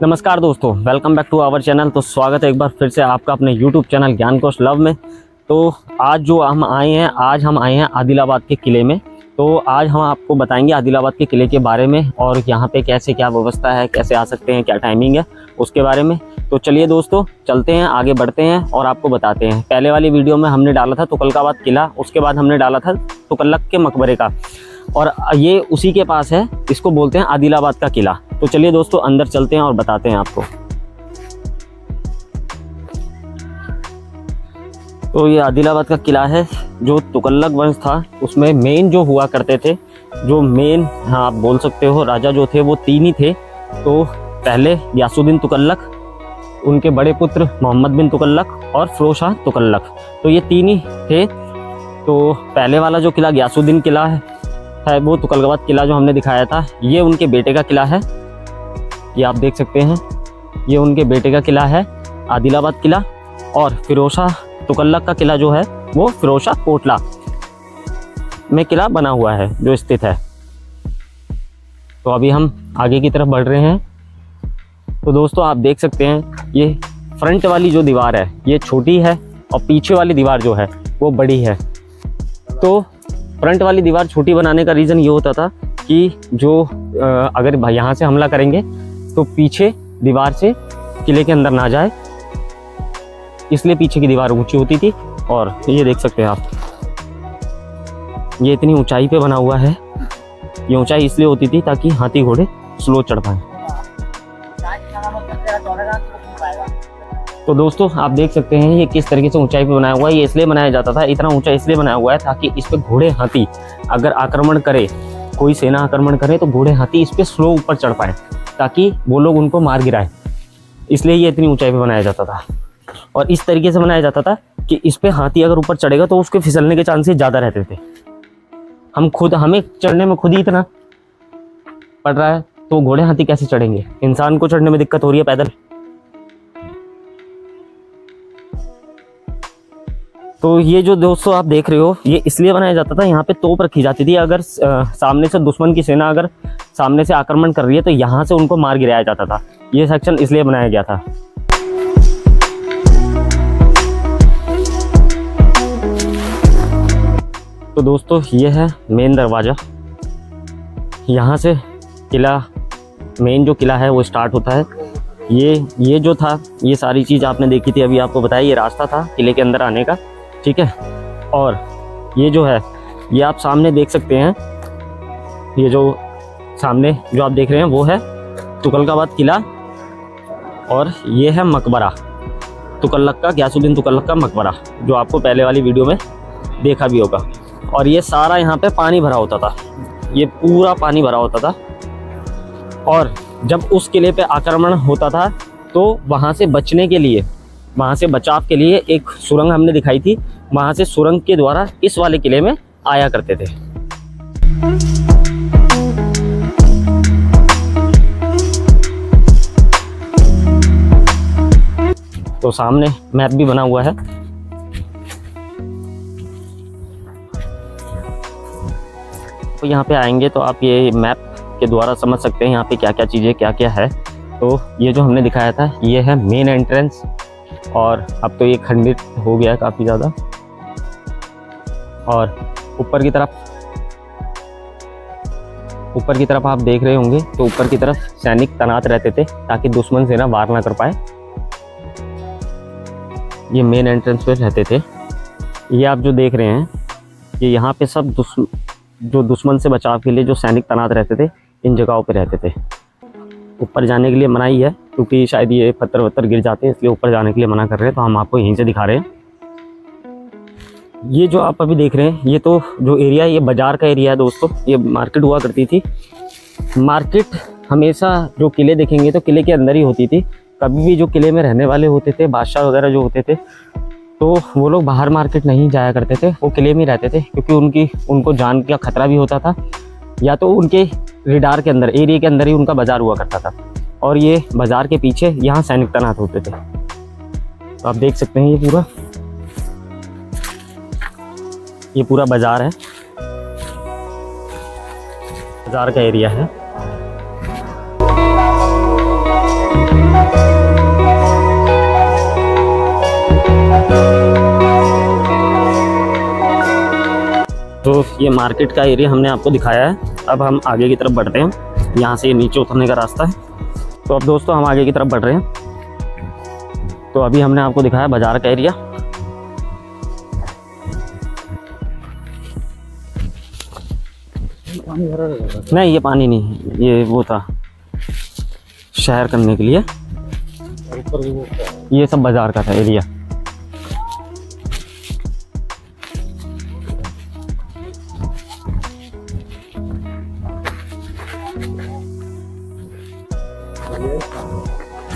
नमस्कार दोस्तों, welcome back to our channel. तो स्वागत है एक बार फिर से आपका अपने यूट्यूब चैनल ज्ञान कौश लव में। तो आज हम आए हैं आदिलाबाद के किले में। तो आज हम आपको बताएंगे आदिलाबाद के किले के बारे में और यहाँ पे कैसे क्या व्यवस्था है, कैसे आ सकते हैं, क्या टाइमिंग है उसके बारे में। तो चलिए दोस्तों चलते हैं, आगे बढ़ते हैं और आपको बताते हैं। पहले वाली वीडियो में हमने डाला था तुगलकाबाद किला, उसके बाद हमने डाला था तुगलक के मकबरे का, और ये उसी के पास है, इसको बोलते हैं आदिलाबाद का किला। तो चलिए दोस्तों अंदर चलते हैं और बताते हैं आपको। तो ये आदिलाबाद का किला है। जो तुगलक वंश था उसमें मेन जो हुआ करते थे, जो मेन हाँ आप बोल सकते हो राजा जो थे वो तीन ही थे। तो पहले गयासुद्दीन तुगलक, उनके बड़े पुत्र मोहम्मद बिन तुगलक और फिरोज शाह तुगलक। तो ये तीन ही थे। तो पहले वाला जो किला गयासुद्दीन किला है वो तुगलकाबाद किला जो हमने दिखाया था, ये उनके बेटे का किला है। ये आप देख सकते हैं, ये उनके बेटे का किला है आदिलाबाद किला। और फिरोज शाह तुगलक का किला जो है वो फिरोज शाह कोटला में किला बना हुआ है जो स्थित है। तो अभी हम आगे की तरफ बढ़ रहे हैं। तो दोस्तों आप देख सकते हैं ये फ्रंट वाली जो दीवार है ये छोटी है और पीछे वाली दीवार जो है वो बड़ी है। तो फ्रंट वाली दीवार छोटी बनाने का रीज़न ये होता था कि जो अगर यहाँ से हमला करेंगे तो पीछे दीवार से किले के अंदर ना जाए, इसलिए पीछे की दीवार ऊंची होती थी। और ये देख सकते हैं आप, ये इतनी ऊंचाई पे बना हुआ है। ये ऊंचाई इसलिए होती थी ताकि हाथी घोड़े स्लो चढ़ पाए। तो दोस्तों आप देख सकते हैं ये किस तरीके से ऊंचाई पे बनाया हुआ है। ये इसलिए बनाया जाता था, इतना ऊंचा इसलिए बनाया हुआ है ताकि इस पे घोड़े हाथी अगर आक्रमण करे, कोई सेना आक्रमण करे तो घोड़े हाथी इस पे स्लो ऊपर चढ़ पाए, ताकि वो लोग उनको मार गिराए। इसलिए ये इतनी ऊंचाई पे बनाया जाता था। और इस तरीके से बनाया जाता था कि इस पे हाथी अगर ऊपर चढ़ेगा तो उसके फिसलने के चांसेस ज़्यादा रहते थे। हमें चढ़ने में खुद ही इतना पड़ रहा है तो घोड़े हाथी कैसे चढ़ेंगे? इंसान को चढ़ने में दिक्कत हो रही है पैदल। तो ये जो दोस्तों आप देख रहे हो ये इसलिए बनाया जाता था, यहाँ पे तोप रखी जाती थी। अगर सामने से दुश्मन की सेना अगर सामने से आक्रमण कर रही है तो यहाँ से उनको मार गिराया जाता था। ये सेक्शन इसलिए बनाया गया था। तो दोस्तों ये है मेन दरवाज़ा। यहाँ से किला, मेन जो किला है वो स्टार्ट होता है। ये जो था ये सारी चीज़ आपने देखी थी, अभी आपको बताया ये रास्ता था किले के अंदर आने का, ठीक है। और ये जो है ये आप सामने देख सकते हैं, ये जो सामने जो आप देख रहे हैं वो है तुगलकाबाद किला। और ये है मकबरा तुगलक का, गयासुद्दीन तुगलक का मकबरा, जो आपको पहले वाली वीडियो में देखा भी होगा। और ये सारा यहाँ पे पानी भरा होता था, ये पूरा पानी भरा होता था। और जब उस किले पे आक्रमण होता था तो वहाँ से बचने के लिए, वहाँ से बचाव के लिए एक सुरंग हमने दिखाई थी, वहाँ से सुरंग के द्वारा इस वाले किले में आया करते थे। तो सामने मैप भी बना हुआ है। तो यहाँ पे आएंगे तो आप ये मैप के द्वारा समझ सकते हैं यहाँ पे क्या क्या चीज़ें क्या क्या है। तो ये जो हमने दिखाया था ये है मेन एंट्रेंस, और अब तो ये खंडित हो गया है काफ़ी ज़्यादा। और ऊपर की तरफ आप देख रहे होंगे तो ऊपर की तरफ सैनिक तैनात रहते थे ताकि दुश्मन सेना वार ना कर पाए। ये मेन एंट्रेंस पे रहते थे। ये आप जो देख रहे हैं ये यहाँ पे सब जो दुश्मन से बचाव के लिए जो सैनिक तैनात रहते थे इन जगहों पे रहते थे। ऊपर जाने के लिए मनाही है क्योंकि शायद ये पत्थर वत्थर गिर जाते हैं, इसलिए ऊपर जाने के लिए मना कर रहे हैं। तो हम आपको यहीं से दिखा रहे हैं। ये जो आप अभी देख रहे हैं ये तो जो एरिया है ये बाज़ार का एरिया है दोस्तों। ये मार्केट हुआ करती थी। मार्केट हमेशा जो किले देखेंगे तो किले के अंदर ही होती थी। कभी भी जो किले में रहने वाले होते थे, बादशाह वगैरह जो होते थे, तो वो लोग बाहर मार्केट नहीं जाया करते थे, वो किले में रहते थे क्योंकि उनको जान का खतरा भी होता था, या तो उनके रेडार के अंदर, एरिया के अंदर ही उनका बाज़ार हुआ करता था। और ये बाज़ार के पीछे यहाँ सैनिक तैनात होते थे। तो आप देख सकते हैं ये पूरा बाज़ार है, बाज़ार का एरिया है। ये मार्केट का एरिया हमने आपको दिखाया है। अब हम आगे की तरफ बढ़ते हैं। यहाँ से नीचे उतरने का रास्ता है। तो अब दोस्तों हम आगे की तरफ बढ़ रहे हैं। तो अभी हमने आपको दिखाया बाजार का एरिया। नहीं, ये पानी नहीं, ये वो था शहर करने के लिए। ये सब बाजार का था एरिया।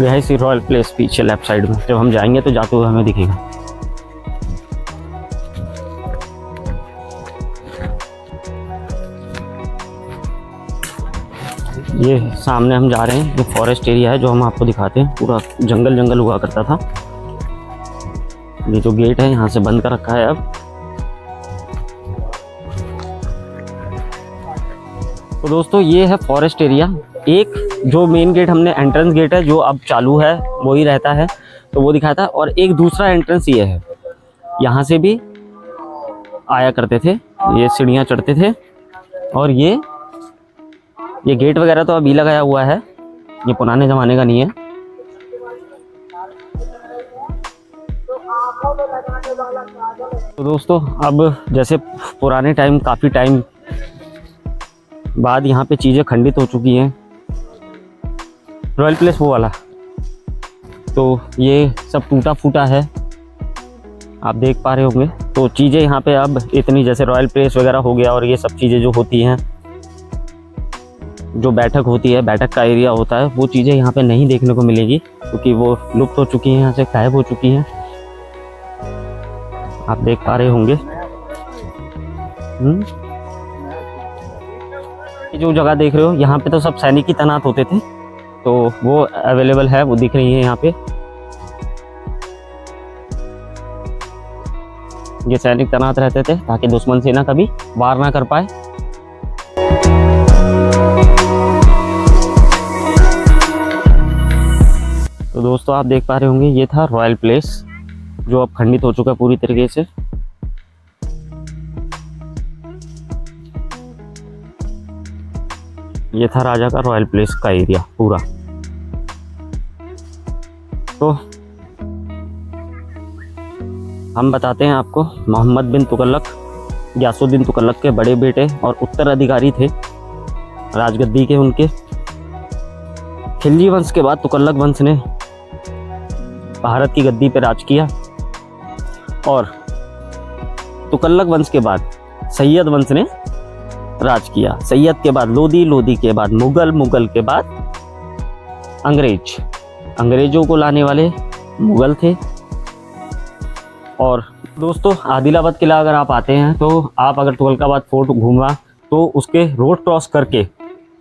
यही सी रॉयल प्लेस पीछे लेफ्ट साइड में, जब हम जाएंगे तो जाते हुए हमें दिखेगा। ये सामने हम जा रहे हैं, ये फॉरेस्ट एरिया है जो हम आपको दिखाते हैं। पूरा जंगल जंगल हुआ करता था। ये जो गेट है यहाँ से बंद कर रखा है अब। तो दोस्तों ये है फॉरेस्ट एरिया। एक जो मेन गेट हमने एंट्रेंस गेट है जो अब चालू है वही रहता है, तो वो दिखाया था। और एक दूसरा एंट्रेंस ये है, यहाँ से भी आया करते थे, ये सीढ़ियाँ चढ़ते थे। और ये गेट वगैरह तो अभी लगाया हुआ है, ये पुराने ज़माने का नहीं है। तो दोस्तों अब जैसे पुराने टाइम, काफ़ी टाइम बाद यहाँ पे चीज़ें खंडित हो चुकी हैं। रॉयल प्लेस वो वाला, तो ये सब टूटा फूटा है, आप देख पा रहे होंगे। तो चीज़ें यहाँ पे अब इतनी, जैसे रॉयल प्लेस वगैरह हो गया और ये सब चीज़ें जो होती हैं, जो बैठक होती है, बैठक का एरिया होता है, वो चीज़ें यहाँ पे नहीं देखने को मिलेगी क्योंकि वो लुप्त हो चुकी हैं, यहाँ से गायब हो चुकी हैं। आप देख पा रहे होंगे। जो जगह देख रहे हो यहाँ पे तो सब सैनिक ही तैनात होते थे, तो वो अवेलेबल है, वो दिख रही है यहाँ पे। ये सैनिक तैनात रहते थे ताकि दुश्मन सेना कभी वार ना कर पाए। तो दोस्तों आप देख पा रहे होंगे, ये था रॉयल प्लेस जो अब खंडित हो चुका है पूरी तरीके से। ये था राजा का रॉयल प्लेस का एरिया पूरा। तो हम बताते हैं आपको, मोहम्मद बिन तुगलक, गियासुद्दीन तुगलक के बड़े बेटे और उत्तराधिकारी थे राजगद्दी के। उनके खिलजी वंश के बाद तुगलक वंश ने भारत की गद्दी पर राज किया। और तुगलक वंश के बाद सैयद वंश ने राज किया। सैयद के बाद लोदी, लोदी के बाद मुगल, मुगल के बाद अंग्रेज। अंग्रेजों को लाने वाले मुगल थे। और दोस्तों आदिलाबाद किला अगर आप आते हैं तो आप अगर तुगलकाबाद फोर्ट घूमना, तो उसके रोड क्रॉस करके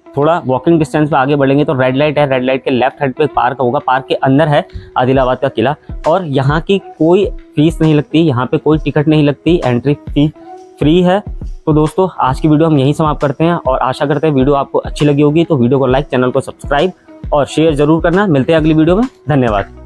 थोड़ा वॉकिंग डिस्टेंस पे आगे बढ़ेंगे तो रेड लाइट है, रेड लाइट के लेफ्ट साइड पे एक पार्क होगा, पार्क के अंदर है आदिलाबाद का किला। और यहाँ की कोई फीस नहीं लगती, यहाँ पे कोई टिकट नहीं लगती, एंट्री फी फ्री है। तो दोस्तों आज की वीडियो हम यहीं समाप्त करते हैं और आशा करते हैं वीडियो आपको अच्छी लगी होगी। तो वीडियो को लाइक, चैनल को सब्सक्राइब और शेयर जरूर करना। मिलते हैं अगली वीडियो में। धन्यवाद।